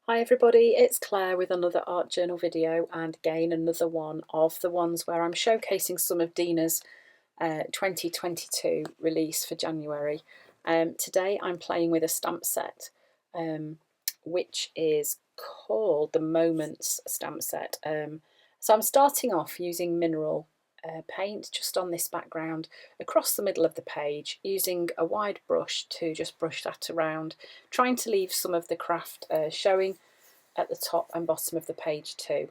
Hi everybody, it's Claire with another art journal video, and again another one of the ones where I'm showcasing some of Dina's 2022 release for January. Today I'm playing with a stamp set which is called the Moments stamp set. So I'm starting off using mineral paint just on this background across the middle of the page, using a wide brush to just brush that around, trying to leave some of the craft showing at the top and bottom of the page too.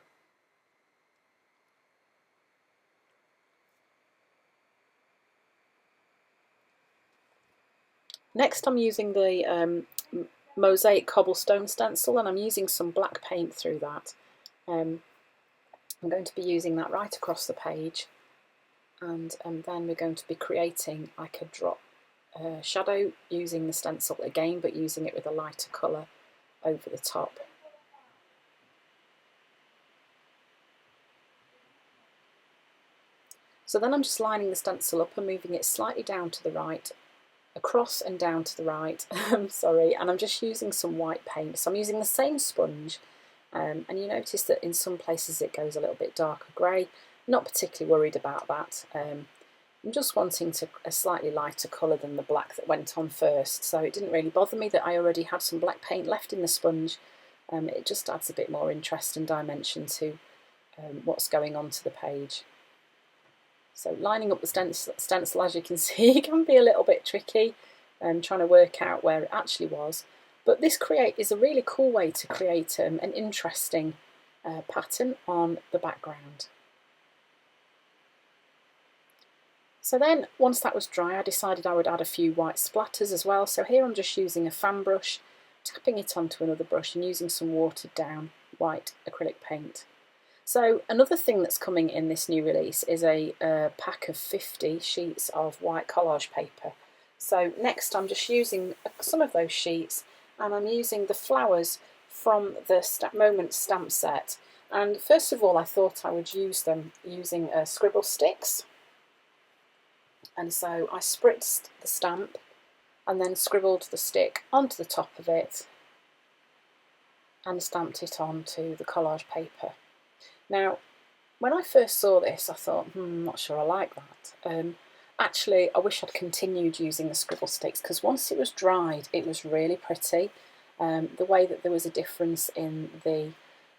Next I'm using the mosaic cobblestone stencil, and I'm using some black paint through that. I'm going to be using that right across the page, and then we're going to be creating like a drop shadow using the stencil again, but using it with a lighter colour over the top. So then I'm just lining the stencil up and moving it slightly down to the right, across and down to the right, sorry, and I'm just using some white paint. So I'm using the same sponge, and you notice that in some places it goes a little bit darker grey. Not particularly worried about that. I'm just wanting a slightly lighter colour than the black that went on first, so it didn't really bother me that I already had some black paint left in the sponge. It just adds a bit more interest and dimension to what's going on to the page. So lining up the stencil, as you can see, can be a little bit tricky, trying to work out where it actually was. But this is a really cool way to create an interesting pattern on the background. So then, once that was dry, I decided I would add a few white splatters as well. So here I'm just using a fan brush, tapping it onto another brush and using some watered down white acrylic paint. So another thing that's coming in this new release is a pack of 50 sheets of white collage paper. So next I'm just using some of those sheets, and I'm using the flowers from the Moments stamp set. And first of all I thought I would use them using scribble sticks. And so I spritzed the stamp and then scribbled the stick onto the top of it and stamped it onto the collage paper. Now, when I first saw this, I thought, I'm not sure I like that. Actually, I wish I'd continued using the scribble sticks, because once it was dried, it was really pretty. The way that there was a difference in the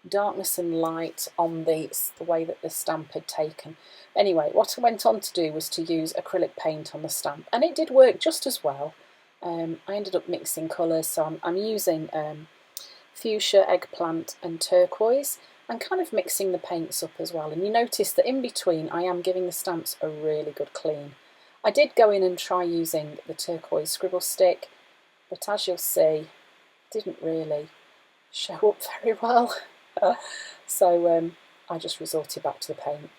darkness and light on the way that the stamp had taken. Anyway, what I went on to do was to use acrylic paint on the stamp, and it did work just as well. I ended up mixing colours, so I'm using fuchsia, eggplant and turquoise, and kind of mixing the paints up as well. And you notice that in between I am giving the stamps a really good clean. I did go in and try using the turquoise scribble stick, but as you'll see, didn't really show up very well. So I just resorted back to the paint.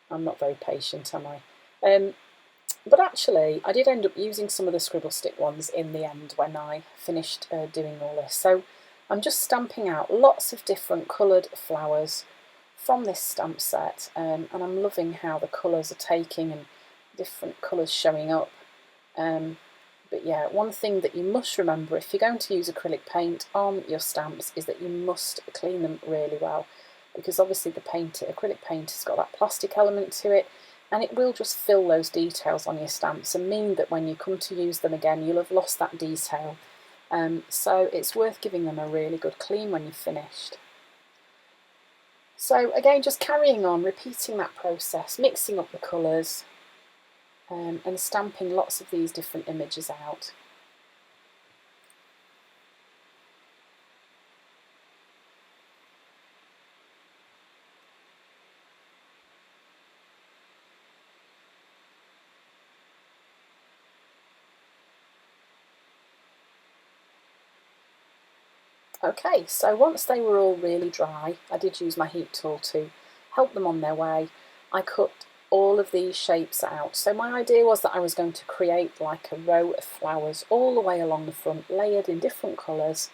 I'm not very patient, am I? But actually I did end up using some of the scribble stick ones in the end when I finished doing all this. So I'm just stamping out lots of different coloured flowers from this stamp set, and I'm loving how the colours are taking and different colours showing up. But yeah, one thing that you must remember if you're going to use acrylic paint on your stamps is that you must clean them really well, because obviously the acrylic paint has got that plastic element to it, and it will just fill those details on your stamps and mean that when you come to use them again, you'll have lost that detail. So it's worth giving them a really good clean when you've finished. So again, just carrying on, repeating that process, mixing up the colours, and stamping lots of these different images out. Okay, so once they were all really dry, I did use my heat tool to help them on their way. I cut all of these shapes out. So my idea was that I was going to create like a row of flowers all the way along the front, layered in different colours.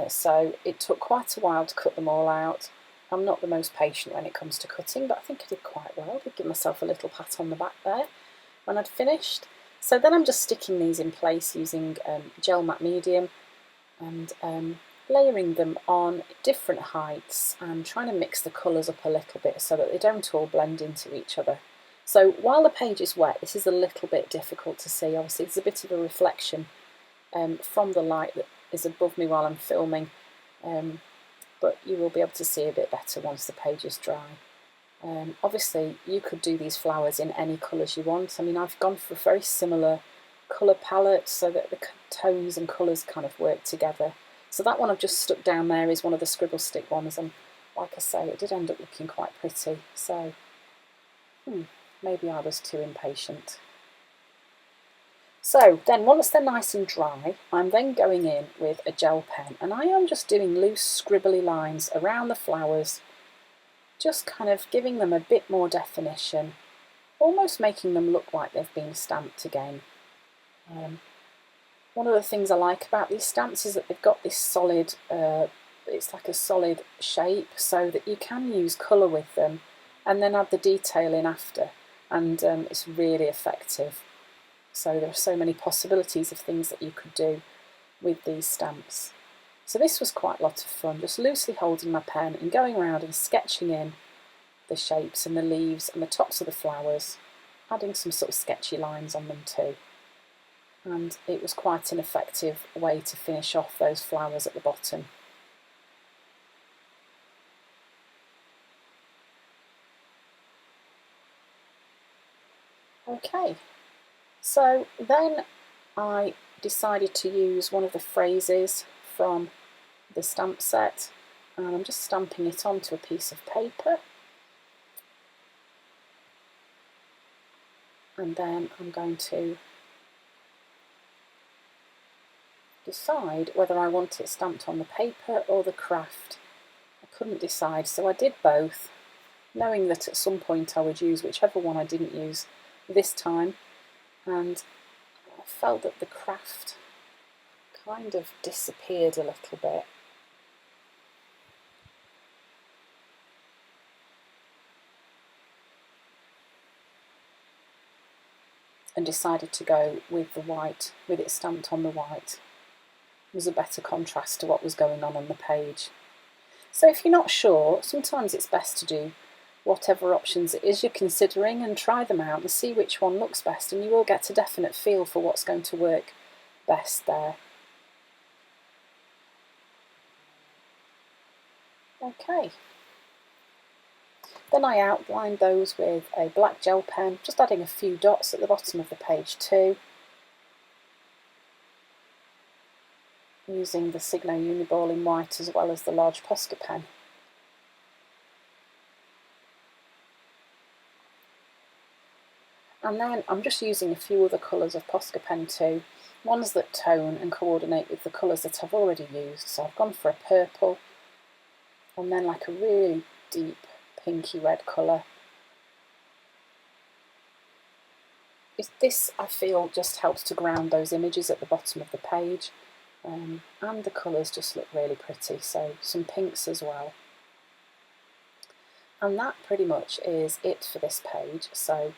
So it took quite a while to cut them all out. I'm not the most patient when it comes to cutting, but I think I did quite well. I'd give myself a little pat on the back there when I'd finished. So then I'm just sticking these in place using gel matte medium, and layering them on different heights and trying to mix the colours up a little bit so that they don't all blend into each other. So while the page is wet, this is a little bit difficult to see. Obviously, it's a bit of a reflection from the light that is above me while I'm filming, but you will be able to see a bit better once the page is dry. Obviously, you could do these flowers in any colours you want. I mean, I've gone for a very similar colour palette so that the tones and colours kind of work together. So that one I've just stuck down there is one of the scribble stick ones, and like I say, it did end up looking quite pretty. So maybe I was too impatient. So then once they're nice and dry, I'm then going in with a gel pen, and I am just doing loose scribbly lines around the flowers, just kind of giving them a bit more definition, almost making them look like they've been stamped again. One of the things I like about these stamps is that they've got this solid, it's like a solid shape, so that you can use colour with them and then add the detail in after, and it's really effective. So there are so many possibilities of things that you could do with these stamps. So this was quite a lot of fun, just loosely holding my pen and going around and sketching in the shapes and the leaves and the tops of the flowers, adding some sort of sketchy lines on them too. And it was quite an effective way to finish off those flowers at the bottom. Okay, so then I decided to use one of the phrases from the stamp set, and I'm just stamping it onto a piece of paper, and then I'm going to decide whether I want it stamped on the paper or the craft. I couldn't decide, so I did both, knowing that at some point I would use whichever one I didn't use this time, and I felt that the craft kind of disappeared a little bit. And decided to go with the white, with it stamped on the white. It was a better contrast to what was going on the page. So if you're not sure, sometimes it's best to do whatever options it is you're considering and try them out and see which one looks best, and you will get a definite feel for what's going to work best there. Okay. Then I outlined those with a black gel pen, just adding a few dots at the bottom of the page too, using the Signo Uniball in white as well as the large Posca pen. And then I'm just using a few other colours of Posca pen too, ones that tone and coordinate with the colours that I've already used. So I've gone for a purple, and then like a really deep pinky red colour. This, I feel, just helps to ground those images at the bottom of the page, and the colours just look really pretty, so some pinks as well. And that pretty much is it for this page. So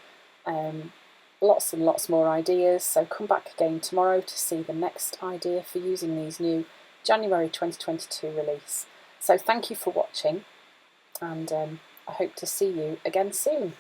lots and lots more ideas, so come back again tomorrow to see the next idea for using these new January 2022 release. So thank you for watching, and I hope to see you again soon.